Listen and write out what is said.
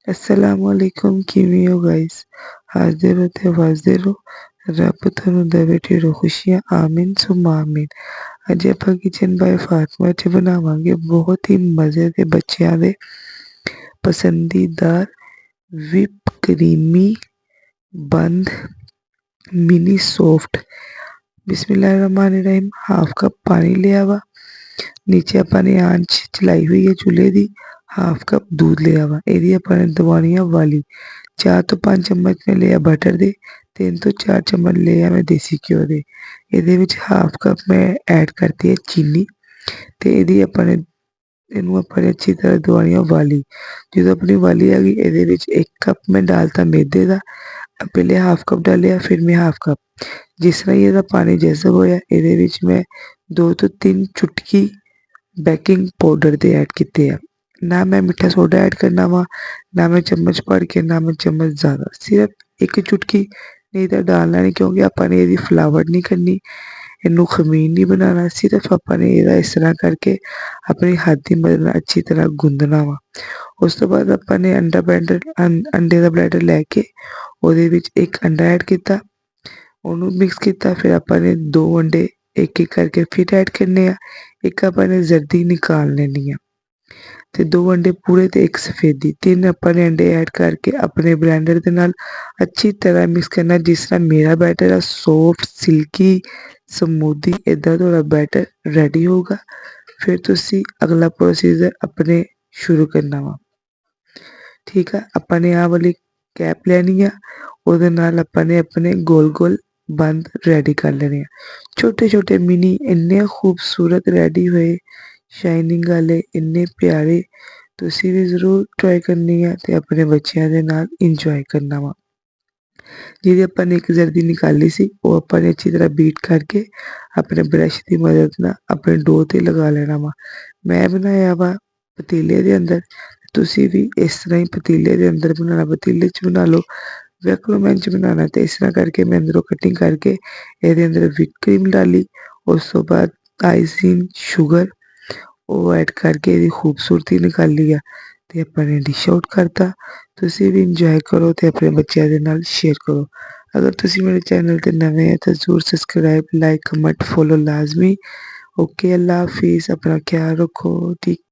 अस्सलामुअलैकुम किवें हो गाइस। हसदे रहो ते वसदे रहो। रब तुहानू देवे ढेरों खुशियां आमीन सुम्मा आमीन। अज आपां किचन बाय फातिमा च बनावांगे बहुत ही मजे दे बच्चों दे पसंदीदा विप क्रीमी बंद मिनी सॉफ्ट। बिस्मिल्लाहिर्रहमानिर्रहीम। हाफ कप पानी लिया वा, नीचे अपने आंच चलाई हुई है चूल्हे दी। हाफ कप दूध लिया वा, एदी अपने दबानी वाली। 4 ਤੋਂ 5 चम्मच मैं लिया बटर दे, 3 ਤੋਂ 4 चम्मच लिया मैं देसी घ्यो दे। ਇਹਦੇ ਵਿੱਚ ਹਾਫ ਕੱਪ ਮੈਂ ਐਡ ਕਰਤੀ ਹੈ ਚੀਨੀ ਤੇ ਇਹਦੀ ਆਪਣੇ ਇਹਨੂੰ ਆਪਾਂ ਅੱਛੀ ਤਰ੍ਹਾਂ ਦਵਾਣੀ ਵਾਲੀ। ਜਦੋਂ ਆਪਣੀ ਵਾਲੀ ਆ ਗਈ ਇਹਦੇ ਵਿੱਚ 1 ਕੱਪ ਮੈਂ डालता मैदे ਦਾ। पहले हाफ कप डालिया फिर मैं हाफ कप। जिस तरह ਇਹਦਾ ਪਾਣੀ ਜਜ਼ਬ ਹੋਇਆ ਇਹਦੇ ਵਿੱਚ ਮੈਂ 2 ਤੋਂ 3 ਚੁਟਕੀ बेकिंग पाउडर ਦੇ ऐड ਕੀਤੇ ਆ। ना मैं मीठा सोडा ऐड करना वा, ना मैं चम्मच भर के, ना मैं चम्मच ज़्यादा, सिर्फ 1 चुटकी। नहीं तो डालना नहीं क्योंकि आपाने ਇਹਦੀ ਫਲਾਵਟ नहीं करनी, ਇਹਨੂੰ खमीन नहीं बनाना। सिर्फ आपाने ਇਹਦਾ इस तरह करके अपनी हथ की मदद ਨਾਲ अच्छी तरह गुंदना वा। उस तो बाद आपाने अंडे का ब्लैटर लैके ਉਹਦੇ ਵਿੱਚ 1 अंडा ऐड किया, ਉਹਨੂੰ मिक्स किया। फिर आपाने 2 अंडे एक एक करके फिर ऐड करने आ। एक आपाने जर्दी निकाल लेनी है ते 2 अंडे पूरे ते 1 सफेदी। 3 अपने अंडे ऐड करके अपने ब्लेंडर के नाल अच्छी तरह मिक्स करना। जिस तरह मेरा बैटर है सॉफ्ट सिल्की समूदी इदा थोड़ा बैटर रेडी होगा। फिर तुसी अगला प्रोसीजर अपने शुरू करना वा। ठीक है, अपने आ वाली कैप लेनी है, ਉਹਦੇ ਨਾਲ ਆਪਾਂ ਨੇ अपने गोल गोल बंद रेडी कर लेने हैं। छोटे छोटे मिनी इन्ने खूबसूरत रेडी हुए शाइनिंग वाले इन्ने प्यारे। तुसी भी जरूर ट्राई करनी है ते अपने बच्चों के नाल इंजॉय करना वा। जिहदी आपां ने एक जर्दी निकाली सी वो आपां ने अच्छी तरह बीट करके अपने ब्रश की मदद नाल अपने डो ते लगा लेना वा। मैं बनाया वा पतीले दे अंदर, तुसी भी इस तरह ही पतीले दे अंदर बनाना, पतीले च बना लो, वैक्यूम च बनाना। तो इस तरह करके मैं अंदरों कटिंग करके ये अंदर विप क्रीम डाली। उस तो बाद आइसिंग शुगर वो ऐड करके ਇਹਦੀ खूबसूरती निकाली है ਤੇ ਆਪਾਂ ਨੇ डिश आउट करता। ਤੁਸੀਂ भी इंजॉय करो ਤੇ ਆਪਣੇ ਬੱਚਿਆਂ ਦੇ ਨਾਲ शेयर करो। अगर ਤੁਸੀਂ मेरे चैनल ਤੇ नवे हैं तो जरूर सब्सक्राइब लाइक कमेंट फॉलो लाजमी। ओके, अल्लाह हाफिज़, अपना ख्याल रखो। ठीक।